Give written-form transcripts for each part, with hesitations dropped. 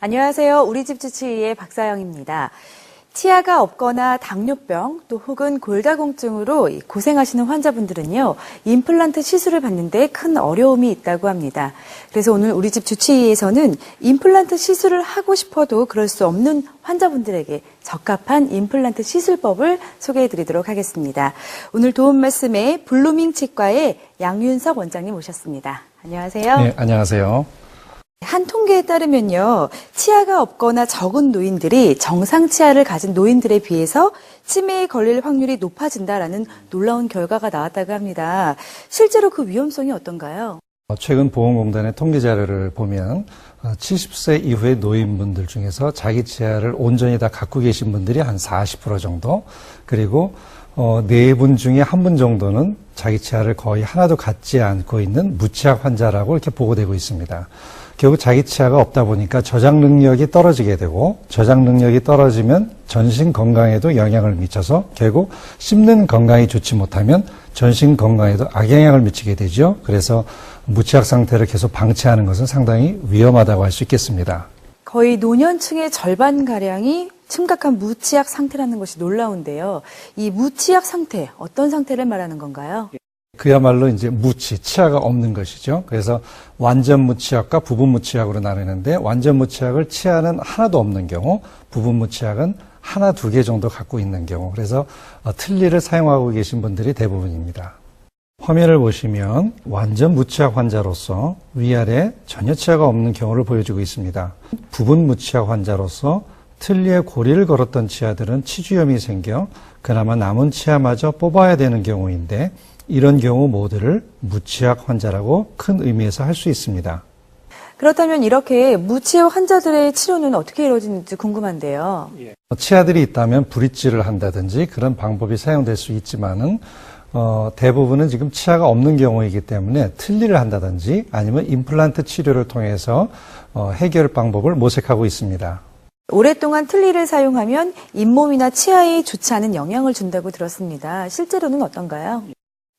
안녕하세요. 우리 집 주치의의 박사영입니다. 치아가 없거나 당뇨병 또 혹은 골다공증으로 고생하시는 환자분들은요, 임플란트 시술을 받는데 큰 어려움이 있다고 합니다. 그래서 오늘 우리 집 주치의에서는 임플란트 시술을 하고 싶어도 그럴 수 없는 환자분들에게 적합한 임플란트 시술법을 소개해 드리도록 하겠습니다. 오늘 도움 말씀에 블루밍 치과의 양윤석 원장님 모셨습니다. 안녕하세요. 네, 안녕하세요. 한 통계에 따르면요, 치아가 없거나 적은 노인들이 정상 치아를 가진 노인들에 비해서 치매에 걸릴 확률이 높아진다라는 놀라운 결과가 나왔다고 합니다. 실제로 그 위험성이 어떤가요? 최근 보건공단의 통계 자료를 보면 70세 이후의 노인분들 중에서 자기 치아를 온전히 다 갖고 계신 분들이 한 40% 정도, 그리고 4분 중에 1분 정도는 자기 치아를 거의 하나도 갖지 않고 있는 무치아 환자라고 이렇게 보고되고 있습니다. 결국 자기 치아가 없다 보니까 저장 능력이 떨어지게 되고, 저장 능력이 떨어지면 전신 건강에도 영향을 미쳐서 결국 씹는 건강이 좋지 못하면 전신 건강에도 악영향을 미치게 되죠. 그래서 무치악 상태를 계속 방치하는 것은 상당히 위험하다고 할 수 있겠습니다. 거의 노년층의 절반가량이 심각한 무치악 상태라는 것이 놀라운데요. 이 무치악 상태, 어떤 상태를 말하는 건가요? 그야말로 이제 무치, 치아가 없는 것이죠. 그래서 완전 무치악과 부분 무치악으로 나누는데, 완전 무치악을 치아는 하나도 없는 경우, 부분 무치악은 하나, 2개 정도 갖고 있는 경우, 그래서 틀니를 사용하고 계신 분들이 대부분입니다. 화면을 보시면 완전 무치악 환자로서 위아래 전혀 치아가 없는 경우를 보여주고 있습니다. 부분 무치악 환자로서 틀니에 고리를 걸었던 치아들은 치주염이 생겨 그나마 남은 치아마저 뽑아야 되는 경우인데, 이런 경우 모두를 무치악 환자라고 큰 의미에서 할 수 있습니다. 그렇다면 이렇게 무치악 환자들의 치료는 어떻게 이루어지는지 궁금한데요. 치아들이 있다면 브릿지를 한다든지 그런 방법이 사용될 수 있지만은 대부분은 지금 치아가 없는 경우이기 때문에 틀니를 한다든지 아니면 임플란트 치료를 통해서 해결 방법을 모색하고 있습니다. 오랫동안 틀니를 사용하면 잇몸이나 치아에 좋지 않은 영향을 준다고 들었습니다. 실제로는 어떤가요?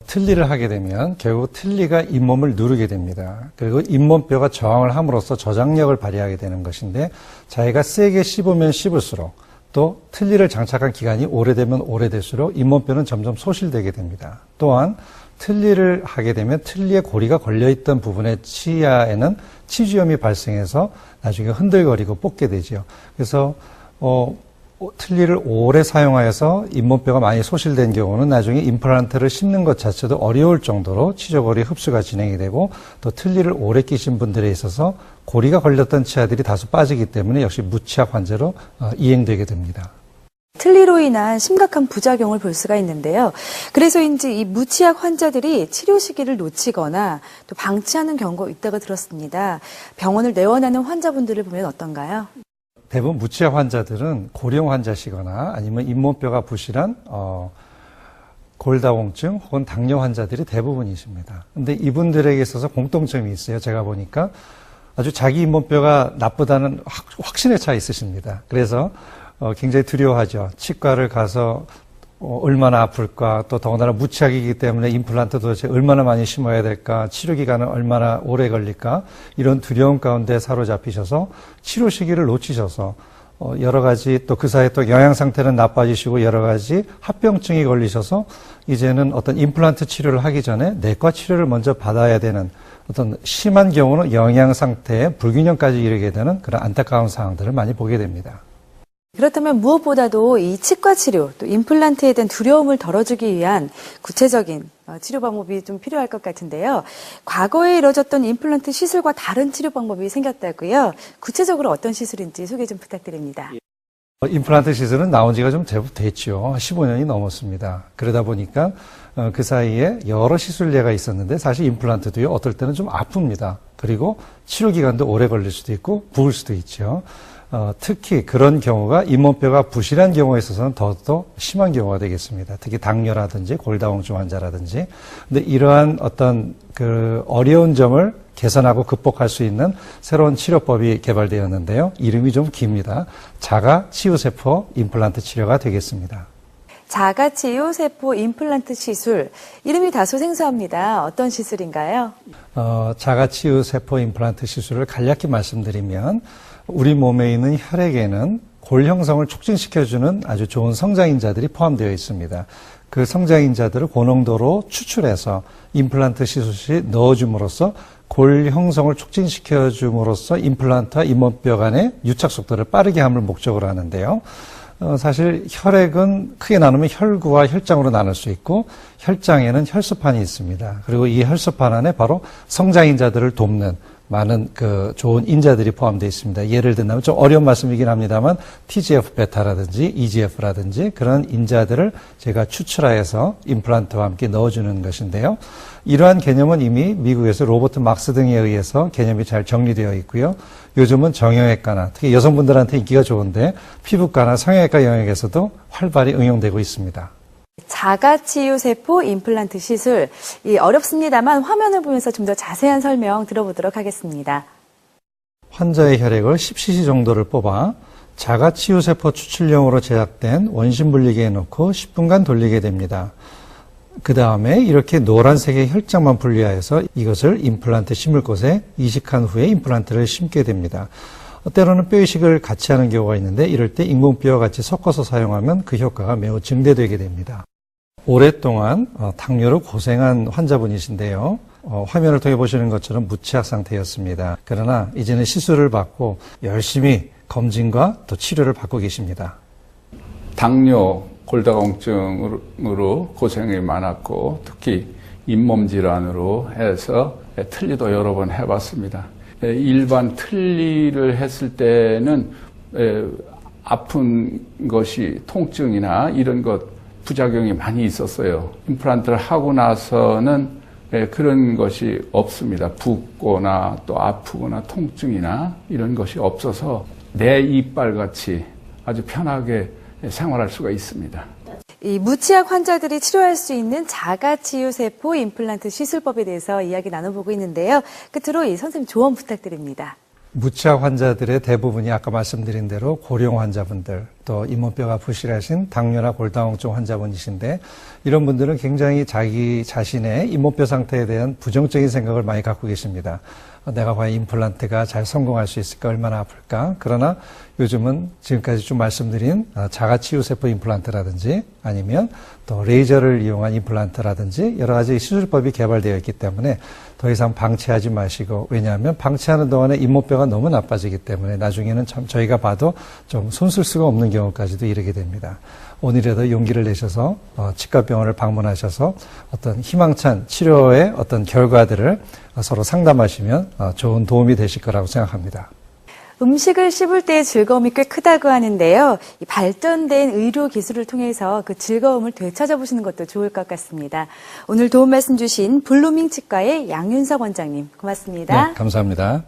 틀니를 하게 되면 결국 틀니가 잇몸을 누르게 됩니다. 그리고 잇몸뼈가 저항을 함으로써 저장력을 발휘하게 되는 것인데, 자기가 세게 씹으면 씹을수록 또 틀니를 장착한 기간이 오래되면 오래될수록 잇몸뼈는 점점 소실되게 됩니다. 또한 틀니를 하게 되면 틀니에 고리가 걸려있던 부분의 치아에는 치주염이 발생해서 나중에 흔들거리고 뽑게 되죠. 그래서 틀니를 오래 사용하여서 잇몸뼈가 많이 소실된 경우는 나중에 임플란트를 씹는 것 자체도 어려울 정도로 치조고리 흡수가 진행이 되고, 또 틀니를 오래 끼신 분들에 있어서 고리가 걸렸던 치아들이 다소 빠지기 때문에 역시 무치악 환자로 이행되게 됩니다. 틀니로 인한 심각한 부작용을 볼 수가 있는데요. 그래서인지 이 무치악 환자들이 치료 시기를 놓치거나 또 방치하는 경우가 있다고 들었습니다. 병원을 내원하는 환자분들을 보면 어떤가요? 대부분 무치악 환자들은 고령 환자시거나 아니면 잇몸뼈가 부실한 골다공증 혹은 당뇨 환자들이 대부분이십니다. 근데 이분들에게 있어서 공통점이 있어요. 제가 보니까 아주 자기 잇몸뼈가 나쁘다는 확신에 차 있으십니다. 그래서 굉장히 두려워하죠. 치과를 가서 얼마나 아플까, 또 더군다나 무치악이기 때문에 임플란트 도대체 얼마나 많이 심어야 될까, 치료 기간은 얼마나 오래 걸릴까, 이런 두려움 가운데 사로잡히셔서 치료 시기를 놓치셔서 여러 가지 또 그 사이에 또 영양 상태는 나빠지시고 여러 가지 합병증이 걸리셔서 이제는 어떤 임플란트 치료를 하기 전에 내과 치료를 먼저 받아야 되는, 어떤 심한 경우는 영양 상태의 불균형까지 이르게 되는 그런 안타까운 상황들을 많이 보게 됩니다. 그렇다면 무엇보다도 이 치과 치료, 또 임플란트에 대한 두려움을 덜어주기 위한 구체적인 치료 방법이 좀 필요할 것 같은데요. 과거에 이뤄졌던 임플란트 시술과 다른 치료 방법이 생겼다고요. 구체적으로 어떤 시술인지 소개 좀 부탁드립니다. 임플란트 시술은 나온 지가 좀 됐죠. 15년이 넘었습니다. 그러다 보니까 그 사이에 여러 시술례가 있었는데, 사실 임플란트도요, 어떨 때는 좀 아픕니다. 그리고 치료 기간도 오래 걸릴 수도 있고 부을 수도 있죠. 특히 그런 경우가 잇몸뼈가 부실한 경우에 있어서는 더더 심한 경우가 되겠습니다. 특히 당뇨라든지 골다공증 환자라든지. 근데 이러한 어떤 그 어려운 점을 개선하고 극복할 수 있는 새로운 치료법이 개발되었는데요. 이름이 좀 깁니다. 자가치유세포 임플란트 치료가 되겠습니다. 자가치유세포 임플란트 시술, 이름이 다소 생소합니다. 어떤 시술인가요? 자가치유세포 임플란트 시술을 간략히 말씀드리면 우리 몸에 있는 혈액에는 골 형성을 촉진시켜주는 아주 좋은 성장인자들이 포함되어 있습니다. 그 성장인자들을 고농도로 추출해서 임플란트 시술 시 넣어줌으로써 골 형성을 촉진시켜줌으로써 임플란트와 잇몸뼈 간의 유착 속도를 빠르게 함을 목적으로 하는데요. 사실 혈액은 크게 나누면 혈구와 혈장으로 나눌 수 있고 혈장에는 혈소판이 있습니다. 그리고 이 혈소판 안에 바로 성장인자들을 돕는 많은 좋은 인자들이 포함되어 있습니다. 예를 든다면 좀 어려운 말씀이긴 합니다만 TGF-베타라든지 EGF라든지 그런 인자들을 제가 추출하여서 임플란트와 함께 넣어주는 것인데요. 이러한 개념은 이미 미국에서 로버트 막스 등에 의해서 개념이 잘 정리되어 있고요. 요즘은 정형외과나 특히 여성분들한테 인기가 좋은데 피부과나 성형외과 영역에서도 활발히 응용되고 있습니다. 자가치유세포 임플란트 시술, 어렵습니다만 화면을 보면서 좀 더 자세한 설명 들어보도록 하겠습니다. 환자의 혈액을 10cc 정도를 뽑아 자가치유세포 추출용으로 제작된 원심 분리기에 넣고 10분간 돌리게 됩니다. 그 다음에 이렇게 노란색의 혈장만 분리하여서 이것을 임플란트 심을 곳에 이식한 후에 임플란트를 심게 됩니다. 때로는 뼈 이식을 같이 하는 경우가 있는데 이럴 때 인공뼈와 같이 섞어서 사용하면 그 효과가 매우 증대되게 됩니다. 오랫동안 당뇨로 고생한 환자분이신데요. 화면을 통해 보시는 것처럼 무취학 상태였습니다. 그러나 이제는 시술을 받고 열심히 검진과 또 치료를 받고 계십니다. 당뇨, 골다공증으로 고생이 많았고 특히 잇몸 질환으로 해서 틀니도 여러 번 해봤습니다. 일반 틀니를 했을 때는 아픈 것이 통증이나 이런 것 부작용이 많이 있었어요. 임플란트를 하고 나서는 그런 것이 없습니다. 붓거나 또 아프거나 통증이나 이런 것이 없어서 내 이빨같이 아주 편하게 생활할 수가 있습니다. 이 무취학 환자들이 치료할 수 있는 자가치유세포 임플란트 시술법에 대해서 이야기 나눠보고 있는데요. 끝으로 선생님 조언 부탁드립니다. 무취학 환자들의 대부분이 아까 말씀드린 대로 고령 환자분들, 또 잇몸뼈가 부실하신 당뇨나 골다공증 환자분이신데 이런 분들은 굉장히 자기 자신의 잇몸뼈 상태에 대한 부정적인 생각을 많이 갖고 계십니다. 내가 과연 임플란트가 잘 성공할 수 있을까, 얼마나 아플까. 그러나 요즘은 지금까지 좀 말씀드린 자가치유세포 임플란트라든지 아니면 또 레이저를 이용한 임플란트라든지 여러 가지 시술법이 개발되어 있기 때문에 더 이상 방치하지 마시고, 왜냐하면 방치하는 동안에 잇몸뼈가 너무 나빠지기 때문에 나중에는 참 저희가 봐도 좀 손쓸 수가 없는 경우까지도 이르게 됩니다. 오늘이라도 용기를 내셔서 치과병원을 방문하셔서 어떤 희망찬 치료의 어떤 결과들을 서로 상담하시면 좋은 도움이 되실 거라고 생각합니다. 음식을 씹을 때의 즐거움이 꽤 크다고 하는데요. 이 발전된 의료 기술을 통해서 그 즐거움을 되찾아보시는 것도 좋을 것 같습니다. 오늘 도움 말씀 주신 블루밍 치과의 양윤석 원장님 고맙습니다. 네, 감사합니다.